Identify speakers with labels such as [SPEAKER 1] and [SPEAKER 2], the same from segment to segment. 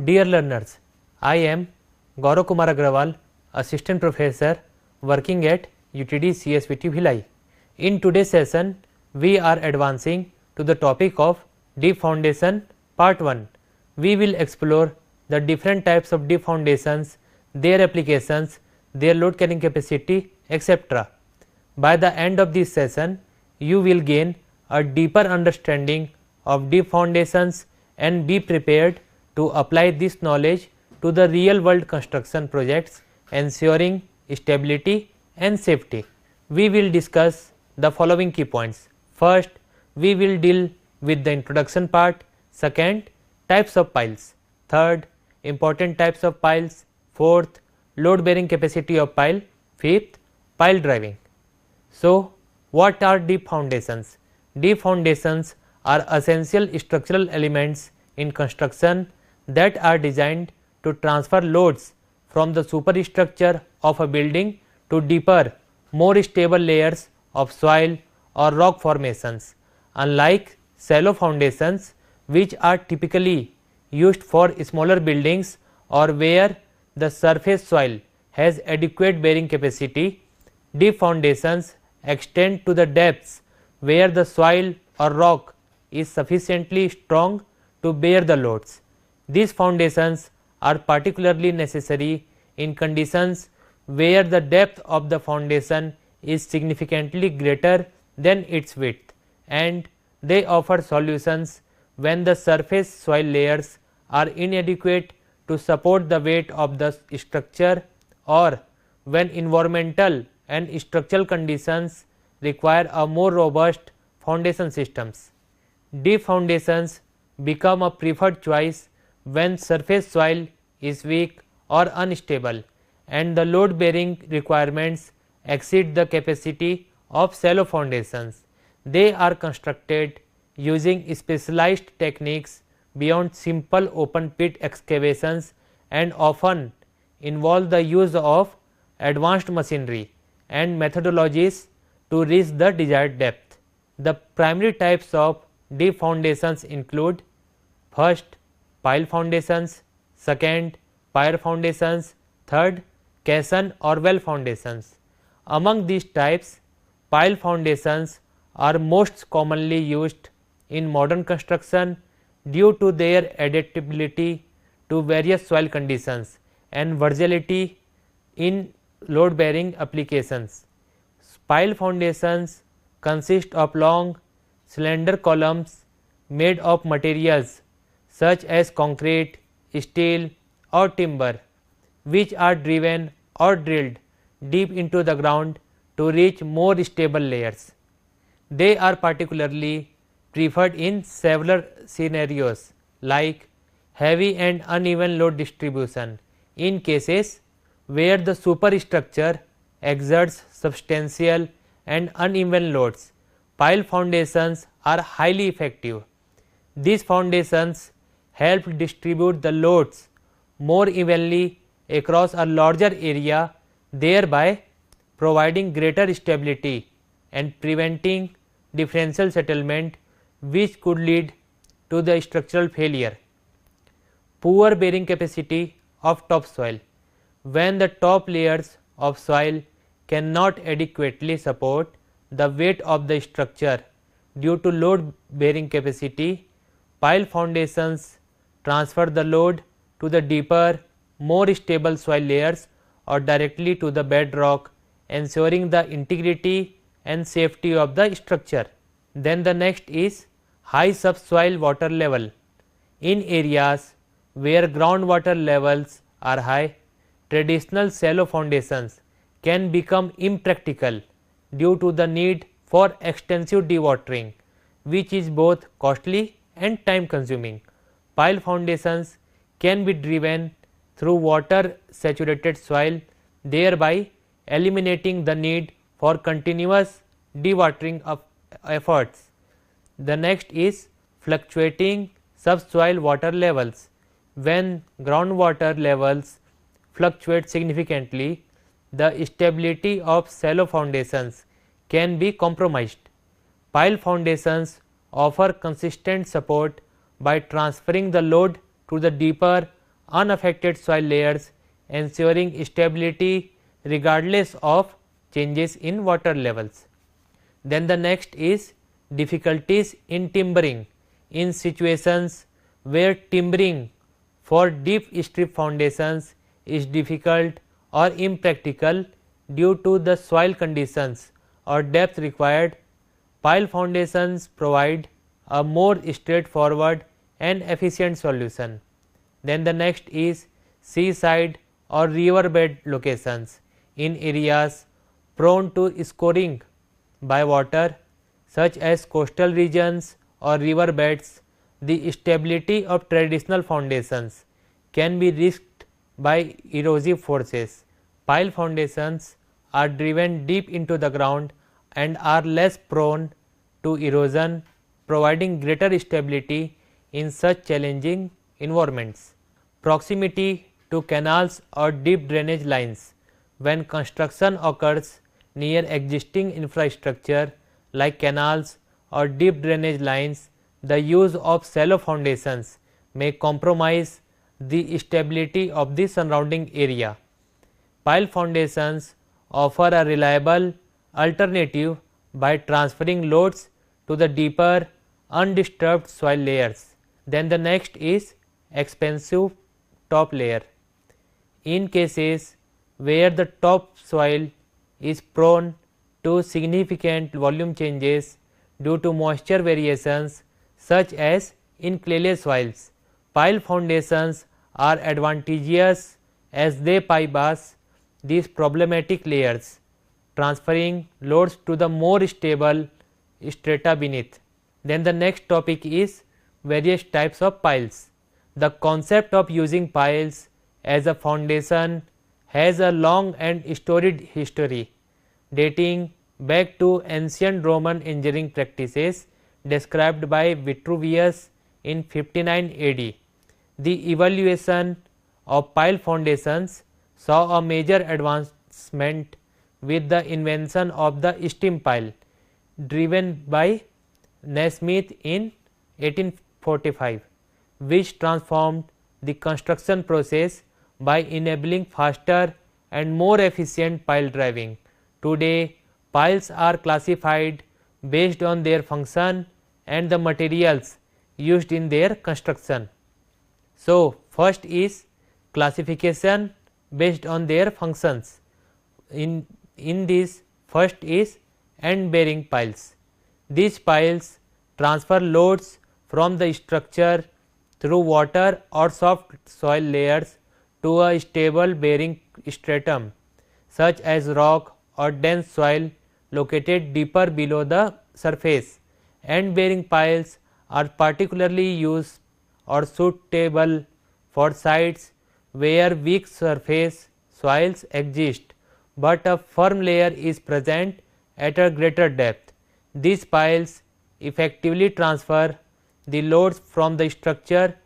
[SPEAKER 1] Dear learners, I am Gaurav Kumar Agrawal, Assistant Professor working at UTD CSVT Bhilai. In today's session, we are advancing to the topic of deep foundation part 1. We will explore the different types of deep foundations, their applications, their load carrying capacity, etc. By the end of this session, you will gain a deeper understanding of deep foundations and be prepared to apply this knowledge to the real world construction projects, ensuring stability and safety. We will discuss the following key points. First, we will deal with the introduction part. Second, types of piles. Third, important types of piles. Fourth, load bearing capacity of pile. Fifth, pile driving. So, what are deep foundations? Deep foundations are essential structural elements in construction that are designed to transfer loads from the superstructure of a building to deeper, more stable layers of soil or rock formations. Unlike shallow foundations, which are typically used for smaller buildings or where the surface soil has adequate bearing capacity, deep foundations extend to the depths where the soil or rock is sufficiently strong to bear the loads. These foundations are particularly necessary in conditions where the depth of the foundation is significantly greater than its width, and they offer solutions when the surface soil layers are inadequate to support the weight of the structure or when environmental and structural conditions require a more robust foundation systems. Deep foundations become a preferred choice when surface soil is weak or unstable and the load bearing requirements exceed the capacity of shallow foundations. They are constructed using specialized techniques beyond simple open pit excavations and often involve the use of advanced machinery and methodologies to reach the desired depth. The primary types of deep foundations include: first, pile foundations; second, pier foundations; third, caisson or well foundations. Among these types, pile foundations are most commonly used in modern construction due to their adaptability to various soil conditions and versatility in load bearing applications. Pile foundations consist of long, slender columns made of materials such as concrete, steel or timber, which are driven or drilled deep into the ground to reach more stable layers. They are particularly preferred in several scenarios like heavy and uneven load distribution. In cases where the superstructure exerts substantial and uneven loads, pile foundations are highly effective. These foundations help distribute the loads more evenly across a larger area, thereby providing greater stability and preventing differential settlement, which could lead to the structural failure. Poor bearing capacity of topsoil. When the top layers of soil cannot adequately support the weight of the structure due to load bearing capacity, pile foundations transfer the load to the deeper, more stable soil layers or directly to the bedrock, ensuring the integrity and safety of the structure. Then the next is high subsoil water level. In areas where groundwater levels are high, traditional shallow foundations can become impractical due to the need for extensive dewatering, which is both costly and time consuming. Pile foundations can be driven through water saturated soil, thereby eliminating the need for continuous dewatering efforts. The next is fluctuating subsoil water levels. When groundwater levels fluctuate significantly, the stability of shallow foundations can be compromised. Pile foundations offer consistent support by transferring the load to the deeper, unaffected soil layers, ensuring stability regardless of changes in water levels. Then the next is difficulties in timbering. In situations where timbering for deep strip foundations is difficult or impractical due to the soil conditions or depth required, pile foundations provide a more straightforward and efficient solution. Then the next is seaside or riverbed locations. In areas prone to scoring by water such as coastal regions or riverbeds, the stability of traditional foundations can be risked by erosive forces. Pile foundations are driven deep into the ground and are less prone to erosion, providing greater stability in such challenging environments. Proximity to canals or deep drainage lines. When construction occurs near existing infrastructure like canals or deep drainage lines, the use of shallow foundations may compromise the stability of the surrounding area. Pile foundations offer a reliable alternative by transferring loads to the deeper undisturbed soil layers. Then the next is expensive top layer. In cases where the top soil is prone to significant volume changes due to moisture variations such as in clayless soils, pile foundations are advantageous as they bypass these problematic layers, transferring loads to the more stable strata beneath. Then the next topic is various types of piles. The concept of using piles as a foundation has a long and storied history, dating back to ancient Roman engineering practices described by Vitruvius in 59 AD. The evaluation of pile foundations saw a major advancement with the invention of the steam pile, driven by Naismith in 1845, which transformed the construction process by enabling faster and more efficient pile driving. Today, piles are classified based on their function and the materials used in their construction. So, first is classification based on their functions. In this, first is end bearing piles. These piles transfer loads from the structure through water or soft soil layers to a stable bearing stratum such as rock or dense soil located deeper below the surface. End bearing piles are particularly used or suitable for sites where weak surface soils exist, but a firm layer is present at a greater depth. These piles effectively transfer the loads from the structure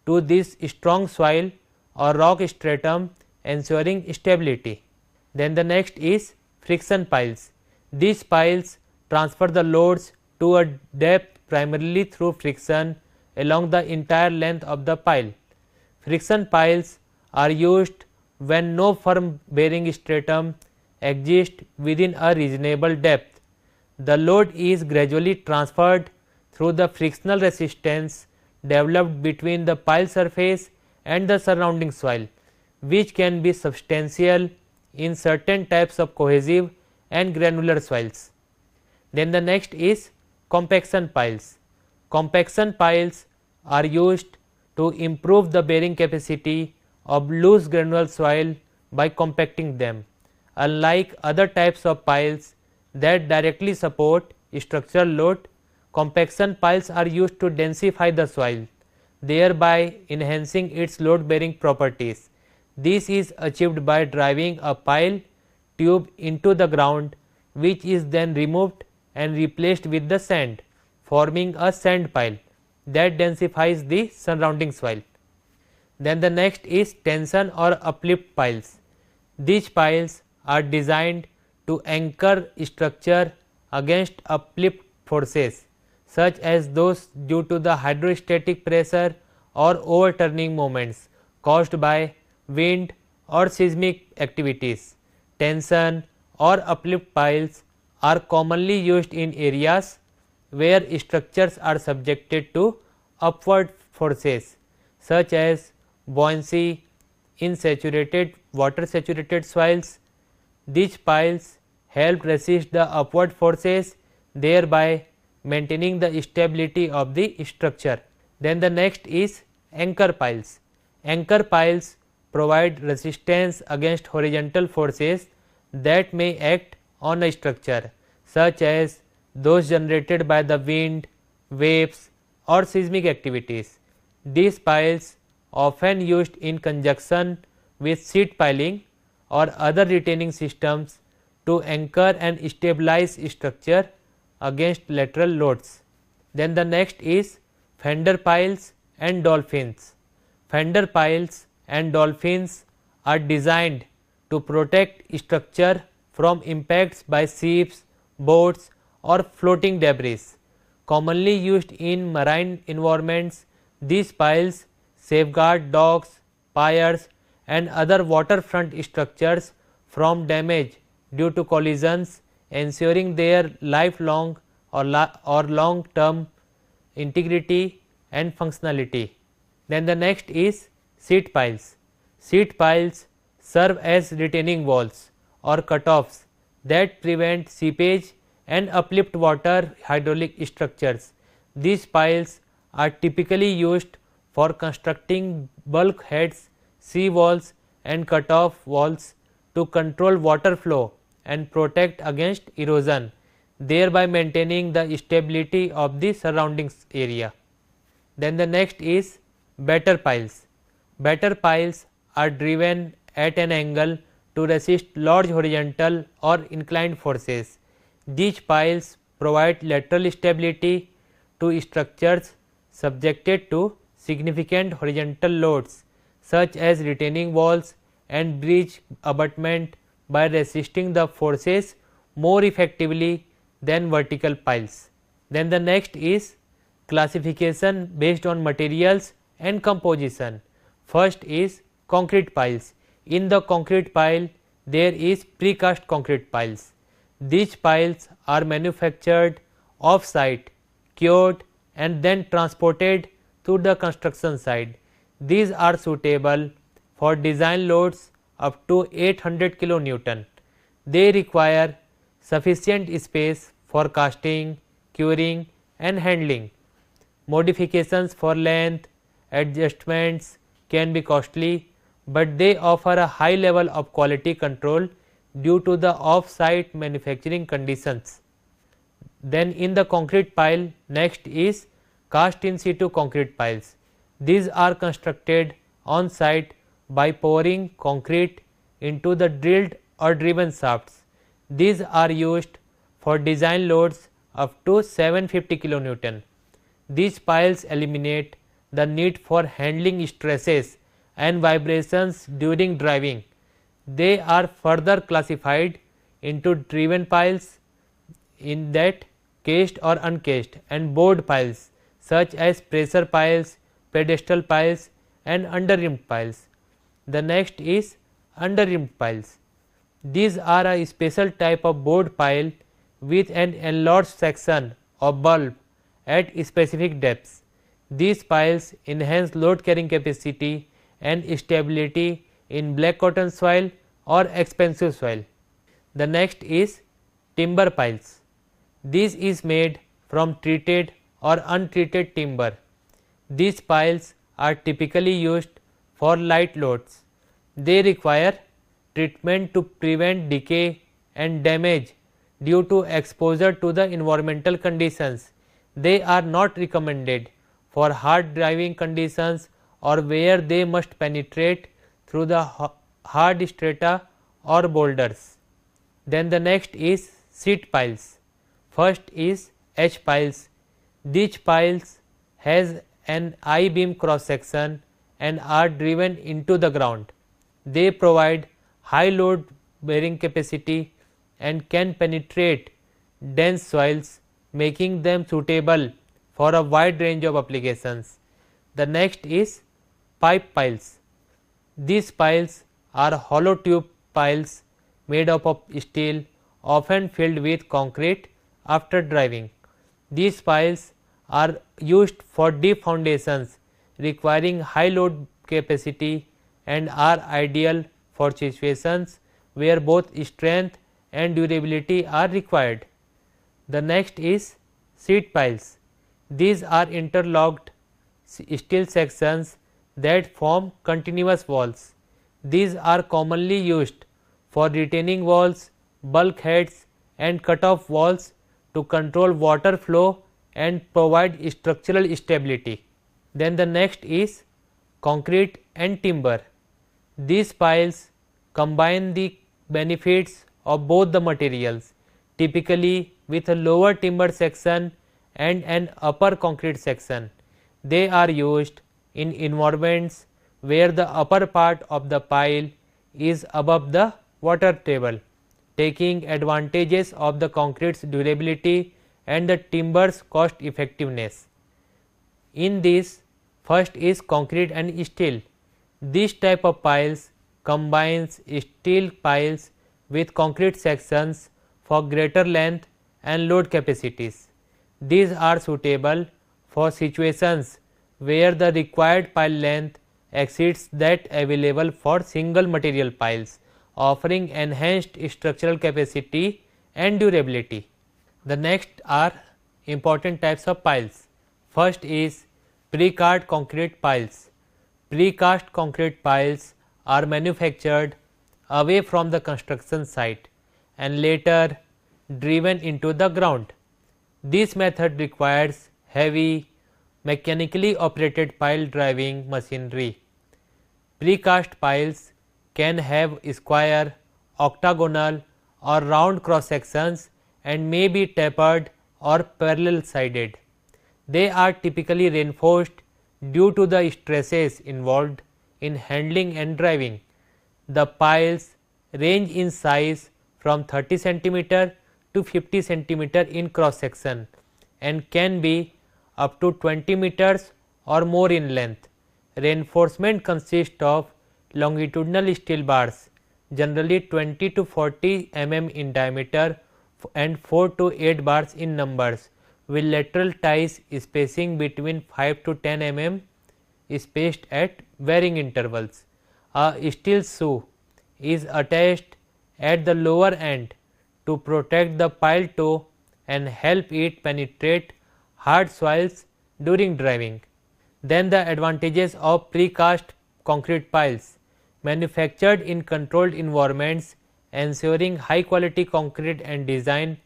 [SPEAKER 1] to this strong soil or rock stratum, ensuring stability. Then the next is friction piles. These piles transfer the loads to a depth primarily through friction along the entire length of the pile. Friction piles are used when no firm bearing stratum exists within a reasonable depth. The load is gradually transferred through the frictional resistance developed between the pile surface and the surrounding soil, which can be substantial in certain types of cohesive and granular soils. Then the next is compaction piles. Compaction piles are used to improve the bearing capacity of loose granular soil by compacting them. Unlike other types of piles that directly support structural load, compaction piles are used to densify the soil, thereby enhancing its load bearing properties. This is achieved by driving a pile tube into the ground, which is then removed and replaced with the sand, forming a sand pile that densifies the surrounding soil. Then the next is tension or uplift piles. These piles are designed to anchor structure against uplift forces such as those due to the hydrostatic pressure or overturning moments caused by wind or seismic activities. Tension or uplift piles are commonly used in areas where structures are subjected to upward forces such as buoyancy in water saturated soils. These piles help resist the upward forces, thereby maintaining the stability of the structure. Then the next is anchor piles. Anchor piles provide resistance against horizontal forces that may act on a structure, such as those generated by the wind, waves or seismic activities. These piles, often used in conjunction with sheet piling or other retaining systems, to anchor and stabilize structure against lateral loads. Then the next is fender piles and dolphins. Fender piles and dolphins are designed to protect structure from impacts by ships, boats or floating debris. Commonly used in marine environments, these piles safeguard docks, piers and other waterfront structures from damage due to collisions, ensuring their lifelong or long term integrity and functionality. Then the next is sheet piles. Sheet piles serve as retaining walls or cutoffs that prevent seepage and uplift water hydraulic structures. These piles are typically used for constructing bulkheads, sea walls and cutoff walls to control water flow and protect against erosion, thereby maintaining the stability of the surroundings area. Then the next is batter piles. Batter piles are driven at an angle to resist large horizontal or inclined forces. These piles provide lateral stability to structures subjected to significant horizontal loads, such as retaining walls and bridge abutment, by resisting the forces more effectively than vertical piles. Then the next is classification based on materials and composition. First is concrete piles. In the concrete pile, there is precast concrete piles. These piles are manufactured off-site, cured and then transported to the construction site. These are suitable for design loads up to 800 kN. They require sufficient space for casting, curing and handling. Modifications for length, adjustments can be costly, but they offer a high level of quality control due to the off-site manufacturing conditions. Then in the concrete pile, next is cast in situ concrete piles. These are constructed on site by pouring concrete into the drilled or driven shafts. These are used for design loads up to 750 kN. These piles eliminate the need for handling stresses and vibrations during driving. They are further classified into driven piles, in that cased or uncased, and bored piles such as pressure piles, pedestal piles and under-rimmed piles. The next is under-rimmed piles. These are a special type of bored pile with an enlarged section of bulb at specific depths. These piles enhance load carrying capacity and stability in black cotton soil or expensive soil. The next is timber piles. This is made from treated or untreated timber. These piles are typically used for light loads. They require treatment to prevent decay and damage due to exposure to the environmental conditions. They are not recommended for hard driving conditions or where they must penetrate through the hard strata or boulders. Then the next is sheet piles. First is H piles. These piles has an I-beam cross section and are driven into the ground. They provide high load bearing capacity and can penetrate dense soils, making them suitable for a wide range of applications. The next is pipe piles. These piles are hollow tube piles made up of steel, often filled with concrete after driving. These piles are used for deep foundations requiring high load capacity and are ideal for situations where both strength and durability are required. The next is sheet piles. These are interlocked steel sections that form continuous walls. These are commonly used for retaining walls, bulkheads and cut-off walls to control water flow and provide structural stability. Then the next is concrete and timber. These piles combine the benefits of both the materials, typically with a lower timber section and an upper concrete section. They are used in environments where the upper part of the pile is above the water table, taking advantages of the concrete's durability and the timber's cost effectiveness. In this, first is concrete and steel. This type of piles combines steel piles with concrete sections for greater length and load capacities. These are suitable for situations where the required pile length exceeds that available for single material piles, offering enhanced structural capacity and durability. The next are important types of piles. First is precast concrete piles. Precast concrete piles are manufactured away from the construction site and later driven into the ground. This method requires heavy mechanically operated pile driving machinery. Precast piles can have square, octagonal or round cross sections and may be tapered or parallel sided. They are typically reinforced due to the stresses involved in handling and driving. The piles range in size from 30 centimeter to 50 centimeter in cross section and can be up to 20 meters or more in length. Reinforcement consists of longitudinal steel bars, generally 20 to 40 mm in diameter and 4 to 8 bars in numbers, with lateral ties spacing between 5 to 10 mm spaced at varying intervals. A steel shoe is attached at the lower end to protect the pile toe and help it penetrate hard soils during driving. Then the advantages of precast concrete piles. Manufactured in controlled environments, ensuring high quality concrete and design.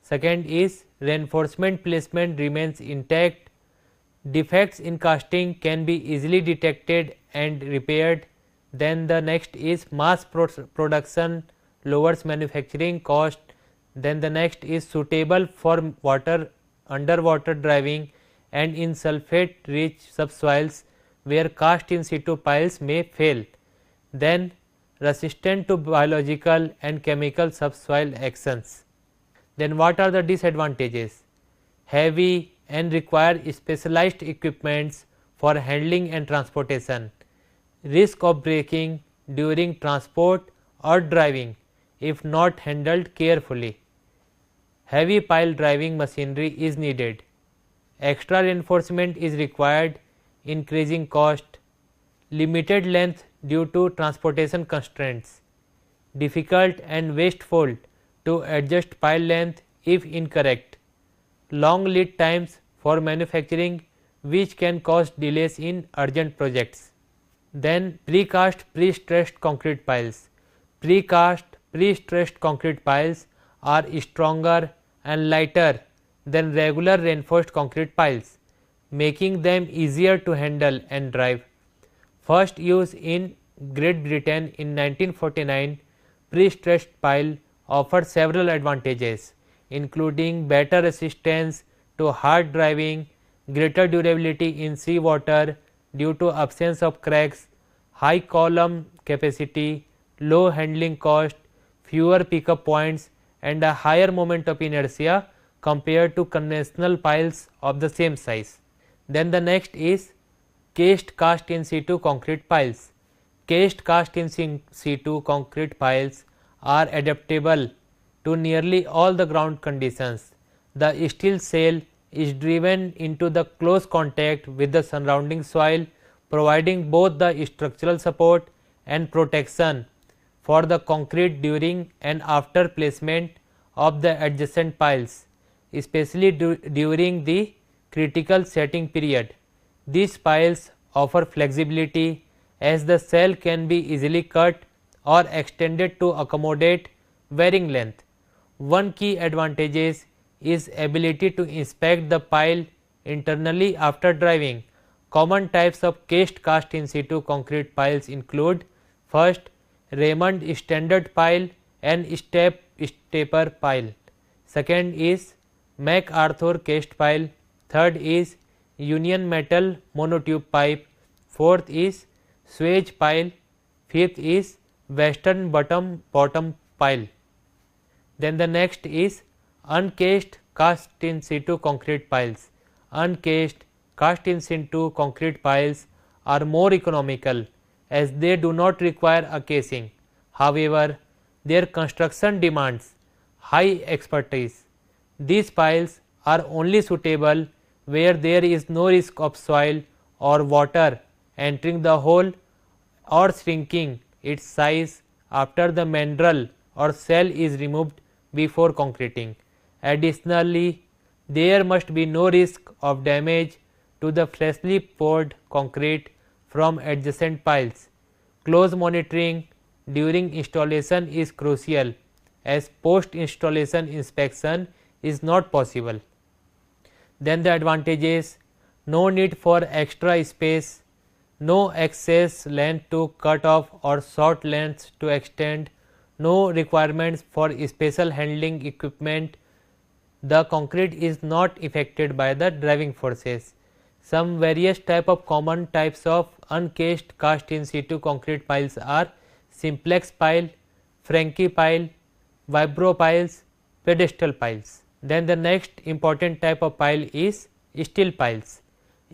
[SPEAKER 1] Second is reinforcement placement remains intact. Defects in casting can be easily detected and repaired. Then the next is mass production lowers manufacturing cost. Then the next is suitable for underwater driving and in sulphate rich subsoils where cast in situ piles may fail. Then resistant to biological and chemical subsoil actions. Then what are the disadvantages? Heavy and require specialized equipments for handling and transportation. Risk of breaking during transport or driving if not handled carefully. Heavy pile driving machinery is needed. Extra reinforcement is required, increasing cost. Limited length due to transportation constraints. Difficult and wasteful to adjust pile length if incorrect. Long lead times for manufacturing which can cause delays in urgent projects. Then precast pre-stressed concrete piles. Precast pre-stressed concrete piles are stronger and lighter than regular reinforced concrete piles, making them easier to handle and drive. First use in Great Britain in 1949, pre-stressed pile offered several advantages including better resistance to hard driving, greater durability in sea water due to absence of cracks, high column capacity, low handling cost, fewer pickup points and a higher moment of inertia compared to conventional piles of the same size. Then the next is cast in situ concrete piles. cast in situ concrete piles are adaptable to nearly all the ground conditions. The steel shell is driven into the close contact with the surrounding soil, providing both the structural support and protection for the concrete during and after placement of the adjacent piles, especially during the critical setting period. These piles offer flexibility as the shell can be easily cut or extended to accommodate varying length. One key advantage is ability to inspect the pile internally after driving. Common types of cast in situ concrete piles include: first, Raymond standard pile and stepper pile. Second is MacArthur cast pile. Third is Union metal monotube pipe. Fourth is Swage pile. Fifth is Western bottom pile. Then the next is uncased cast in situ concrete piles. Uncased cast in situ concrete piles are more economical as they do not require a casing. However, their construction demands high expertise. These piles are only suitable where there is no risk of soil or water entering the hole or shrinking its size after the mandrel or shell is removed before concreting. Additionally, there must be no risk of damage to the freshly poured concrete from adjacent piles. Close monitoring during installation is crucial as post installation inspection is not possible. Then the advantages: no need for extra space, no excess length to cut off or short lengths to extend, no requirements for special handling equipment. The concrete is not affected by the driving forces. Some various of common types of uncased cast in situ concrete piles are simplex pile, Franke pile, vibro piles, pedestal piles. Then the next important type of pile is steel piles.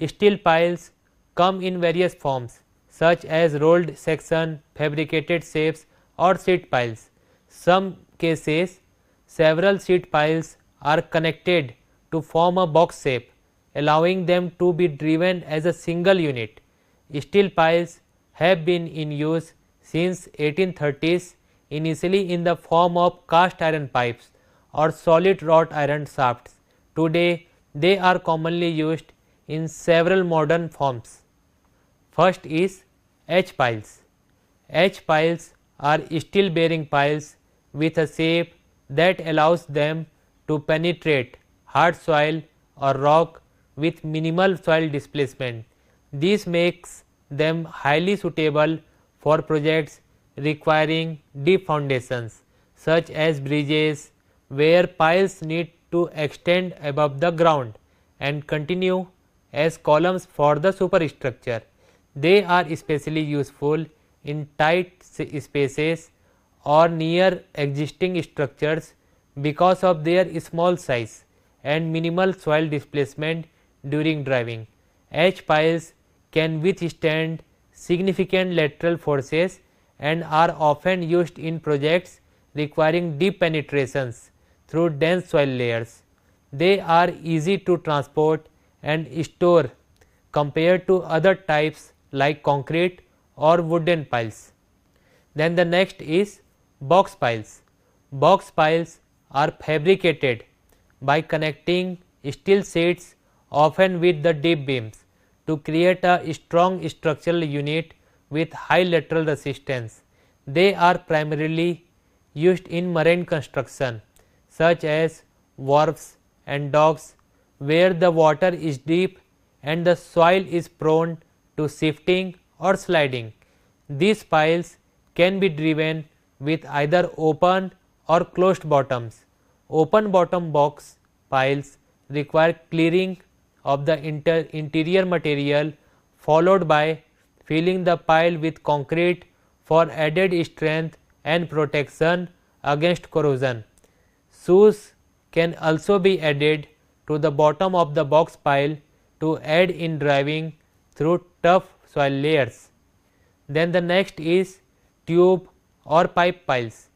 [SPEAKER 1] Steel piles come in various forms such as rolled section, fabricated shapes or sheet piles. Some cases several sheet piles are connected to form a box shape, allowing them to be driven as a single unit. Steel piles have been in use since 1830s, initially in the form of cast iron pipes or solid wrought iron shafts. Today, they are commonly used in several modern forms. First is H piles. H piles are steel bearing piles with a shape that allows them to penetrate hard soil or rock with minimal soil displacement. This makes them highly suitable for projects requiring deep foundations such as bridges, where piles need to extend above the ground and continue as columns for the superstructure. They are especially useful in tight spaces or near existing structures because of their small size and minimal soil displacement during driving. H piles can withstand significant lateral forces and are often used in projects requiring deep penetrations through dense soil layers. They are easy to transport and store compared to other types like concrete or wooden piles. Then the next is box piles. Box piles are fabricated by connecting steel sheets often with the deep beams to create a strong structural unit with high lateral resistance. They are primarily used in marine construction such as wharves and docks, where the water is deep and the soil is prone to shifting or sliding. These piles can be driven with either open or closed bottoms. Open bottom box piles require clearing of the interior material, followed by filling the pile with concrete for added strength and protection against corrosion. Shoes can also be added to the bottom of the box pile to aid in driving through tough soil layers. Then the next is tube or pipe piles.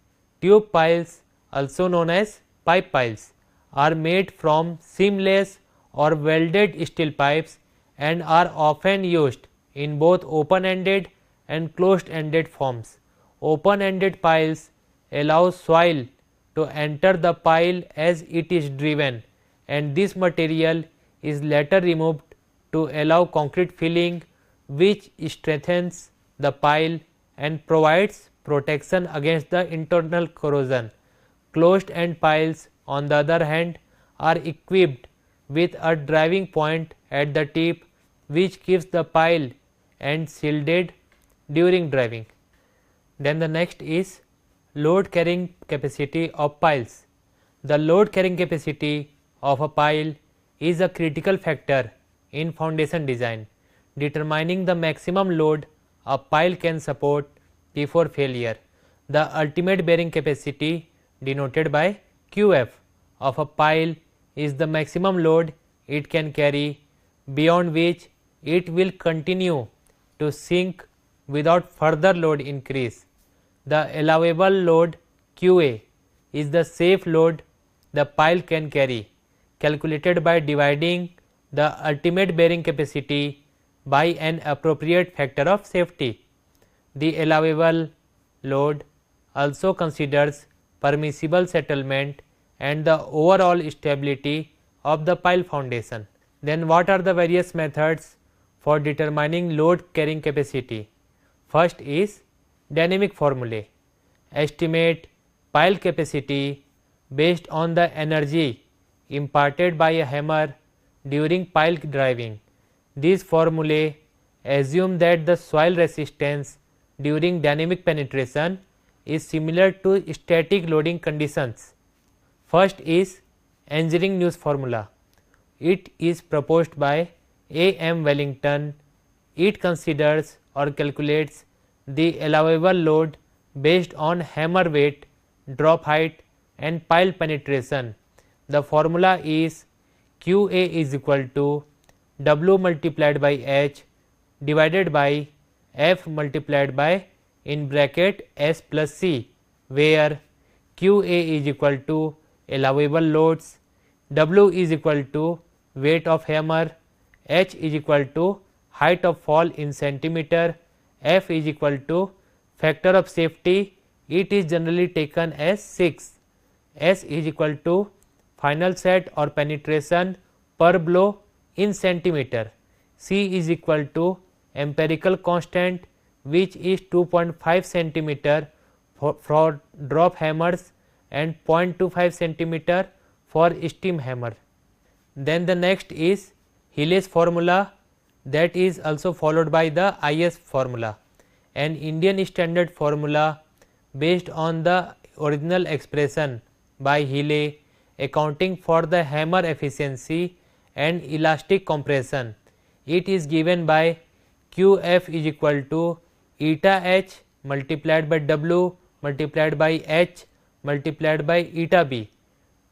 [SPEAKER 1] Tube piles, also known as pipe piles, are made from seamless or welded steel pipes and are often used in both open-ended and closed-ended forms. Open-ended piles allow soil to enter the pile as it is driven, and this material is later removed to allow concrete filling, which strengthens the pile and provides protection against the internal corrosion. Closed-end piles, on the other hand, are equipped with a driving point at the tip, which keeps the pile end shielded during driving. Then the next is load carrying capacity of piles. The load carrying capacity of a pile is a critical factor in foundation design, determining the maximum load a pile can support before failure. The ultimate bearing capacity, denoted by QF, of a pile is the maximum load it can carry, beyond which it will continue to sink without further load increase. The allowable load QA is the safe load the pile can carry, calculated by dividing the ultimate bearing capacity by an appropriate factor of safety. The allowable load also considers permissible settlement and the overall stability of the pile foundation. Then what are the various methods for determining load carrying capacity? First is dynamic formulae. Estimate pile capacity based on the energy imparted by a hammer during pile driving. These formulae assume that the soil resistance during dynamic penetration is similar to static loading conditions. First is Engineering-News formula. It is proposed by A. M. Wellington. It considers or calculates the allowable load based on hammer weight, drop height and pile penetration. The formula is QA is equal to W multiplied by H divided by F multiplied by in bracket S plus C, where QA is equal to allowable loads, W is equal to weight of hammer, H is equal to height of fall in centimeter, F is equal to factor of safety, it is generally taken as 6, S is equal to final set or penetration per blow in centimeter, C is equal to empirical constant, which is 2.5 centimeter for drop hammers and 0.25 centimeter for steam hammer. Then the next is Healy's formula, that is also followed by the IS formula, an Indian standard formula based on the original expression by Healy, accounting for the hammer efficiency and elastic compression. It is given by QF is equal to eta H multiplied by W multiplied by H multiplied by eta B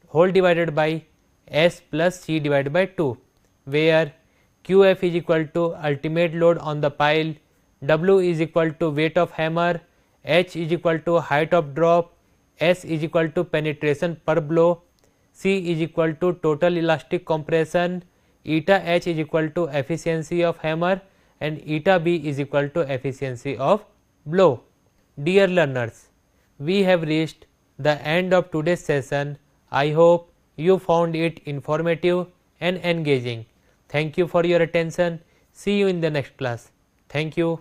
[SPEAKER 1] whole divided by S plus C divided by 2, where QF is equal to ultimate load on the pile, W is equal to weight of hammer, H is equal to height of drop, S is equal to penetration per blow, C is equal to total elastic compression, eta H is equal to efficiency of hammer and eta B is equal to efficiency of blow. Dear learners, we have reached the end of today's session. I hope you found it informative and engaging. Thank you for your attention. See you in the next class. Thank you.